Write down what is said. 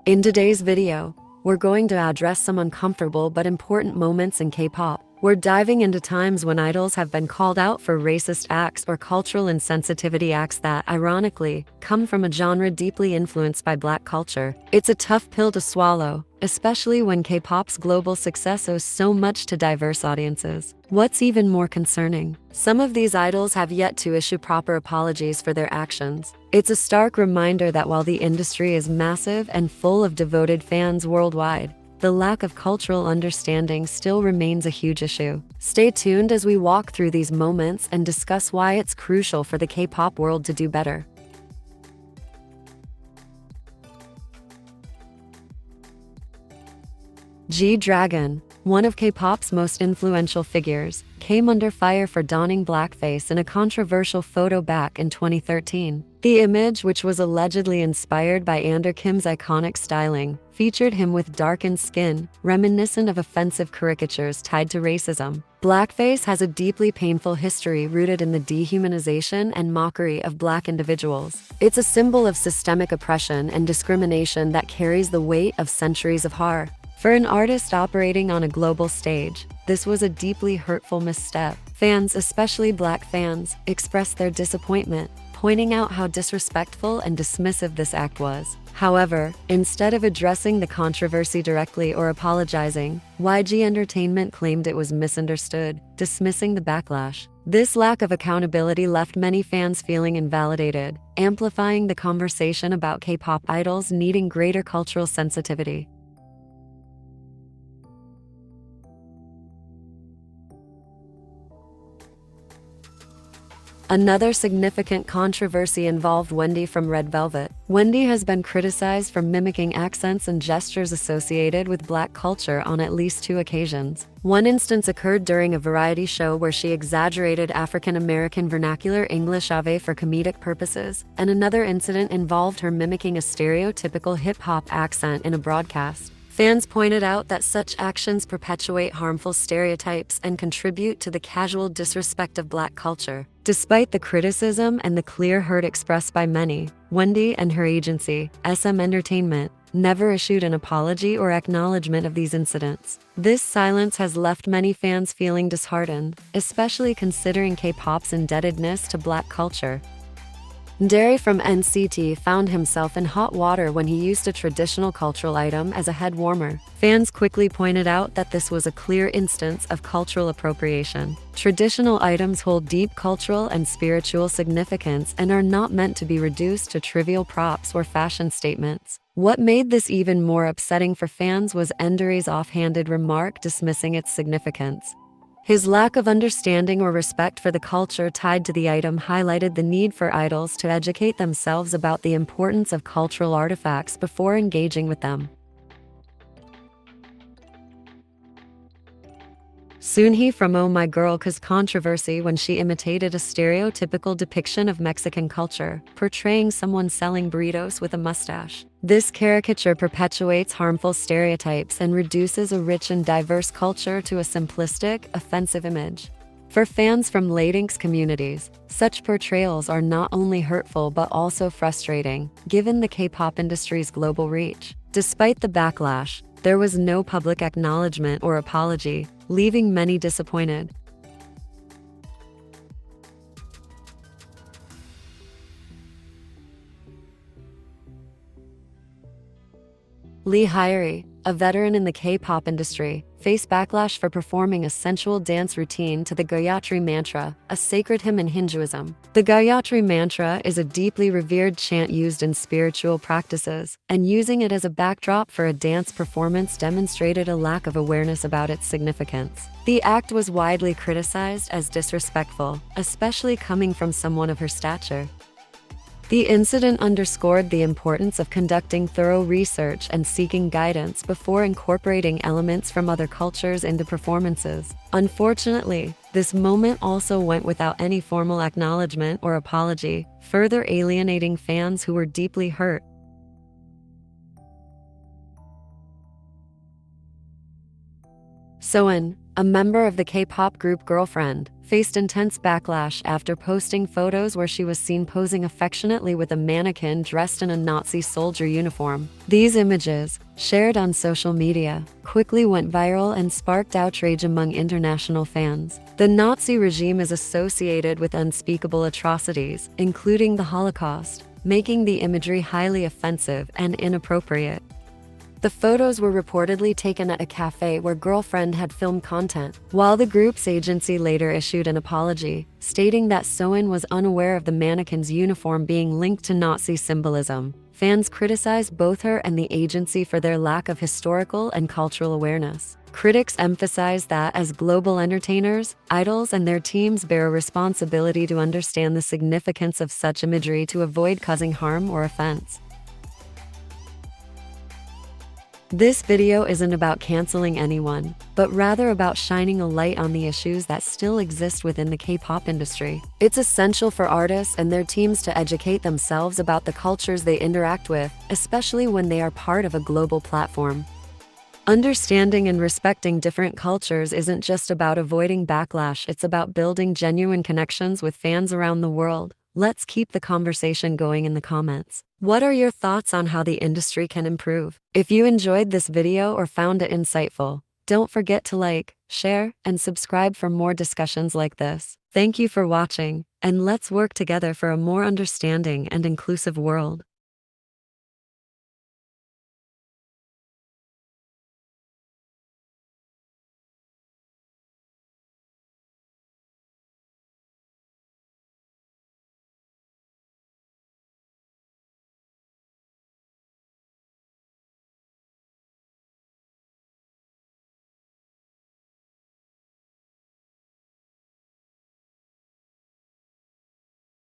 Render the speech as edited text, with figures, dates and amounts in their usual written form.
In today's video, we're going to address some uncomfortable but important moments in K-pop. We're diving into times when idols have been called out for racist acts or cultural insensitivity acts that, ironically, come from a genre deeply influenced by Black culture. It's a tough pill to swallow, especially when K-pop's global success owes so much to diverse audiences. What's even more concerning, some of these idols have yet to issue proper apologies for their actions. It's a stark reminder that while the industry is massive and full of devoted fans worldwide, the lack of cultural understanding still remains a huge issue. Stay tuned as we walk through these moments and discuss why it's crucial for the K-pop world to do better. G-Dragon, one of K-pop's most influential figures, came under fire for donning blackface in a controversial photo back in 2013. The image, which was allegedly inspired by Kim's iconic styling, featured him with darkened skin, reminiscent of offensive caricatures tied to racism. Blackface has a deeply painful history rooted in the dehumanization and mockery of Black individuals. It's a symbol of systemic oppression and discrimination that carries the weight of centuries of horror. For an artist operating on a global stage, this was a deeply hurtful misstep. Fans, especially Black fans, expressed their disappointment, pointing out how disrespectful and dismissive this act was. However, instead of addressing the controversy directly or apologizing, YG Entertainment claimed it was misunderstood, dismissing the backlash. This lack of accountability left many fans feeling invalidated, amplifying the conversation about K-pop idols needing greater cultural sensitivity. Another significant controversy involved Wendy from Red Velvet. Wendy has been criticized for mimicking accents and gestures associated with Black culture on at least 2 occasions. One instance occurred during a variety show where she exaggerated African American vernacular English ave for comedic purposes, and another incident involved her mimicking a stereotypical hip-hop accent in a broadcast. Fans pointed out that such actions perpetuate harmful stereotypes and contribute to the casual disrespect of Black culture. Despite the criticism and the clear hurt expressed by many, Wendy and her agency, SM Entertainment, never issued an apology or acknowledgement of these incidents. This silence has left many fans feeling disheartened, especially considering K-pop's indebtedness to Black culture. Hendery from NCT found himself in hot water when he used a traditional cultural item as a head warmer. Fans quickly pointed out that this was a clear instance of cultural appropriation. Traditional items hold deep cultural and spiritual significance and are not meant to be reduced to trivial props or fashion statements. What made this even more upsetting for fans was Hendery's offhanded remark dismissing its significance. His lack of understanding or respect for the culture tied to the item highlighted the need for idols to educate themselves about the importance of cultural artifacts before engaging with them. Soonhee from Oh My Girl caused controversy when she imitated a stereotypical depiction of Mexican culture, portraying someone selling burritos with a mustache. This caricature perpetuates harmful stereotypes and reduces a rich and diverse culture to a simplistic, offensive image. For fans from Latinx communities, such portrayals are not only hurtful but also frustrating, given the K-pop industry's global reach. Despite the backlash, there was no public acknowledgement or apology, leaving many disappointed. Hyori, a veteran in the K-pop industry, faced backlash for performing a sensual dance routine to the Gayatri Mantra, a sacred hymn in Hinduism. The Gayatri Mantra is a deeply revered chant used in spiritual practices, and using it as a backdrop for a dance performance demonstrated a lack of awareness about its significance. The act was widely criticized as disrespectful, especially coming from someone of her stature. The incident underscored the importance of conducting thorough research and seeking guidance before incorporating elements from other cultures into performances. Unfortunately, this moment also went without any formal acknowledgement or apology, further alienating fans who were deeply hurt. Sowon, a member of the K-pop group GFriend, faced intense backlash after posting photos where she was seen posing affectionately with a mannequin dressed in a Nazi soldier uniform. These images, shared on social media, quickly went viral and sparked outrage among international fans. The Nazi regime is associated with unspeakable atrocities, including the Holocaust, making the imagery highly offensive and inappropriate. The photos were reportedly taken at a cafe where GFriend had filmed content, while the group's agency later issued an apology, stating that Sowon was unaware of the mannequin's uniform being linked to Nazi symbolism. Fans criticized both her and the agency for their lack of historical and cultural awareness. Critics emphasize that as global entertainers, idols and their teams bear a responsibility to understand the significance of such imagery to avoid causing harm or offense. This video isn't about canceling anyone, but rather about shining a light on the issues that still exist within the K-pop industry. It's essential for artists and their teams to educate themselves about the cultures they interact with, especially when they are part of a global platform. Understanding and respecting different cultures isn't just about avoiding backlash, it's about building genuine connections with fans around the world. Let's keep the conversation going in the comments. What are your thoughts on how the industry can improve? If you enjoyed this video or found it insightful, don't forget to like, share, and subscribe for more discussions like this. Thank you for watching, and let's work together for a more understanding and inclusive world.